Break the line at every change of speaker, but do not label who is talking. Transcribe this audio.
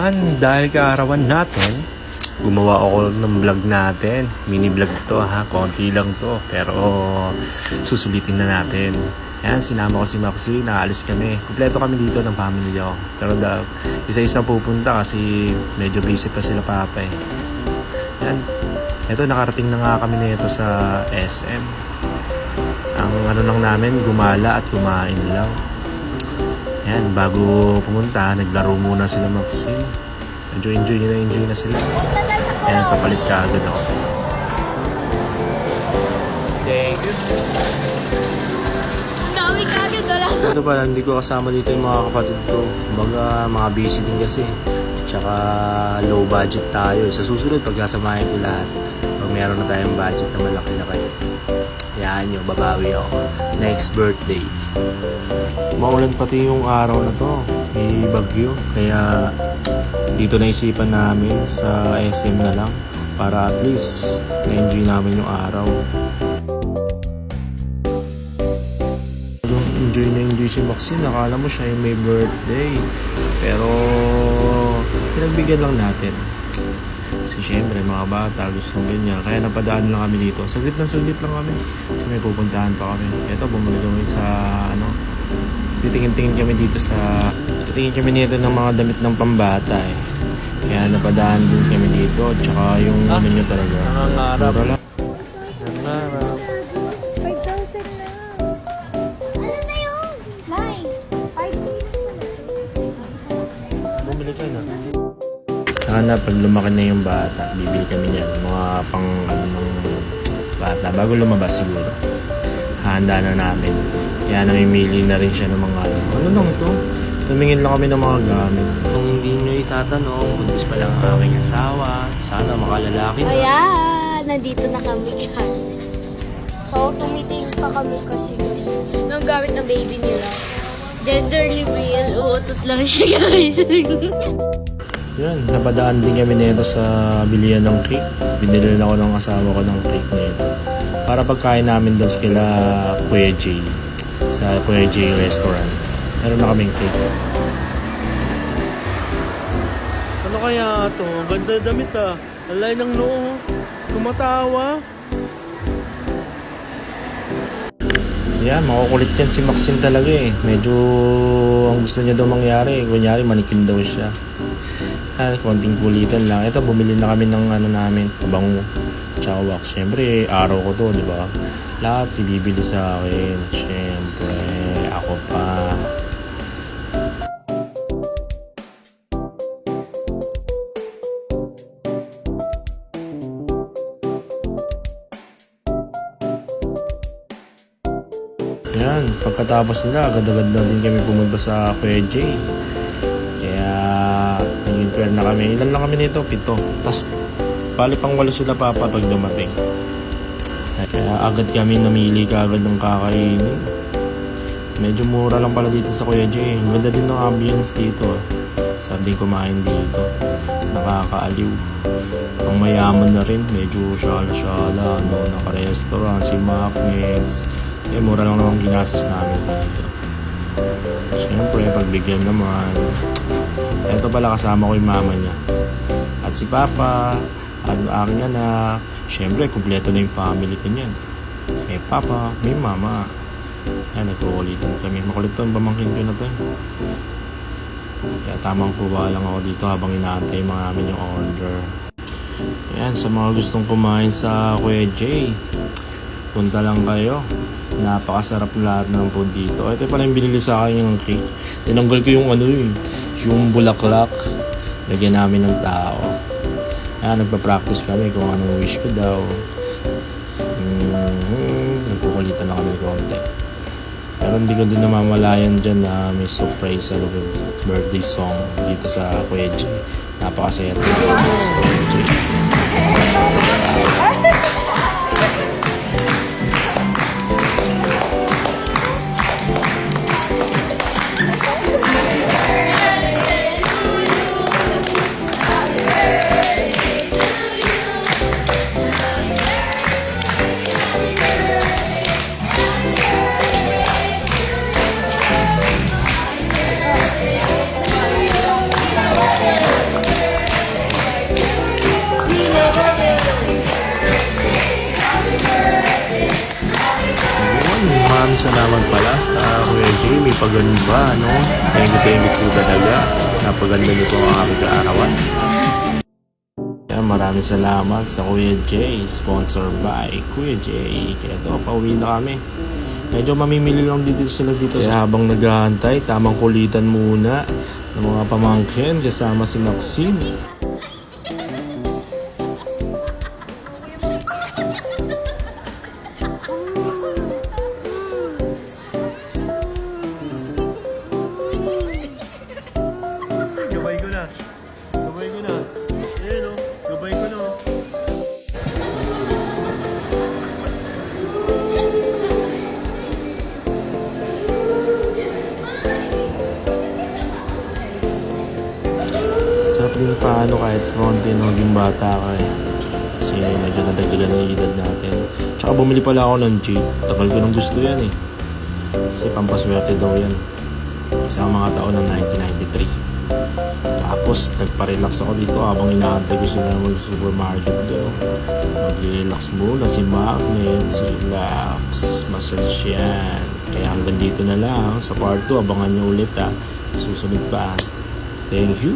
Yan, dahil kaarawan natin, gumawa ako ng vlog natin. Mini vlog to ha, konti lang to. Pero susulitin na natin. Yan, sinama ko si Maxi, naalis kami. Kumpleto kami dito ng family ko. Pero isa-isa pupunta kasi medyo busy pa sila papa eh. Yan, eto nakarating na nga kami nito sa SM. Ang ano lang namin, gumala at kumain lang. Yan, bago pumunta, naglaro muna sila Maxine. Enjoy na sila. Yan, kapalit ka agad ako. Thank you.
Dami ka agad, wala.
Ito pala, hindi ko kasama dito yung mga kapatid ko. Kumbaga, mga busy din kasi. Tsaka low budget tayo. Sa susunod, pagkasamahin ko lahat. Pag meron na tayong budget na malaki-laki. Yan yung babawi ako. Next birthday. Maulan pati yung araw na to. May bagyo. Kaya dito naisipan namin sa SM na lang. Para at least na-enjoy namin yung araw. Enjoy si Maxine. Nakala mo siya yung may birthday. Pero pinagbigyan lang natin. Kasi syempre mga bata gusto ng ganyan. Kaya napadaan lang kami dito. Saglit lang kami. Kasi may pupuntahan pa kami. Ito bumalik kami sa titingin-tingin kami dito sa nito ng mga damit ng pambata eh. Kaya napadaan din kami dito. Tsaka yung ano nyo talaga. Nangangarap. Nangangarap.
5,000 na. Ano na yun? Line. 5,000
Bumili ka na. Sana pag lumaki na yung bata, bibili kami niyan. Mga pang bata. Bago lumabas siguro. Handa na namin. Kaya namimili na rin siya ng mga ano lang to. Tumingin lang kami ng mga gamit. Kung hindi nyo itatanong, buntis pa lang ang aking asawa. Sana makalalaki na.
Ayan, nandito na kami guys. So, tumitingin pa kami kasi ng gamit ng baby nila. Gender reveal, uutot lang siya guys.
Yan, napadaan din kami nito sa bilihan ng cake. Binili na ako ng asawa ko ng cake nito. Para pagkain namin doon kila Kuya J. Sa Kuya J restaurant. Meron na kaming cake. Ano kaya ito? Ganda damit ah. Alay ng noo. Tumatawa. Yan, makukulit yan si Maxine talaga eh. Medyo ang gusto niya daw mangyari. Kunyari, manikin daw siya. Konting kulitan lang. Ito, bumili na kami ng ano namin. Pabango. Tsaka wax. Siyempre, araw ko to, di ba? Lahat ibibili sa akin. Siyempre, ako pa. Yan, pagkatapos nila, agad-agad na din kami pumunta sa Kuya J. Kaya, nag-inquire na kami. Ilan lang kami nito? 7. Tapos, bali pang 8 sila papa pag dumating. Kaya agad kami namili kaagad ng kakainin. Medyo mura lang pala dito sa Kuya J. Ganda din ng ambience dito. Sarap din kumain dito. Nakakaaliw. Ang mayaman na rin. Medyo syala-syala. Naka-restaurant, si Macnets. Mura lang naman ginastos namin dito. Siyempre, pagbigyan naman. Ito pala kasama ko yung mama niya. At si Papa, at aking anak. Siyempre, kumpleto na yung family ko niyan. May Papa, may Mama. Yan, nagkukulitan kami. Makulit to, pamangkin ko na to. Kaya tamang kuha lang ako dito habang inaantay mga namin yung order. Yan, sa mga gustong kumain sa Kuya J, punta lang kayo. Napakasarap lahat ng food dito. Ito pala yung binili sa akin yung cake. Tinanggal ko yung yung bulaklak. Lagyan namin ng tao. Ayan, nagpa-practice kami kung anong wish ko daw. Nagkukulitan na kami konti. Pero hindi ko din namamalayan dyan na may surprise sa birthday song dito sa Kuya J. Napakasaya ito sa Kuya J. salamat pala sa Kuya Jay. May pagano'n ba, no? Thank you po talaga. Napaganda niyo po ang aking kaarawan. Kaya maraming salamat sa Kuya Jay. Sponsor by Kuya Jay. Kaya ito, pauwi na kami. Medyo mamimili lang dito sila dito. Kaya habang naghahantay, tamang kulitan muna ng mga pamangkin kasama si Maxine.
Gabay ko na. Gabay ko na. Ayan o. Gabay ko na.
Sarap din paano kahit konti naging bata ka eh. Kasi medyo nadagdagan ng edad natin. Tsaka bumili pala ako ng jeep. Tagal ko nang gusto yan eh. Kasi pampaswerte daw yan. Sa mga taon ng 1993. Tapos nagpa-relax ako dito habang inaantay ko sila mag-supermarket doon. Mag-relax muna si Magnet, si Relax, massage yan. Kaya hanggang dito na lang sa part 2. Abangan nyo ulit ha. Susunod pa. Thank you.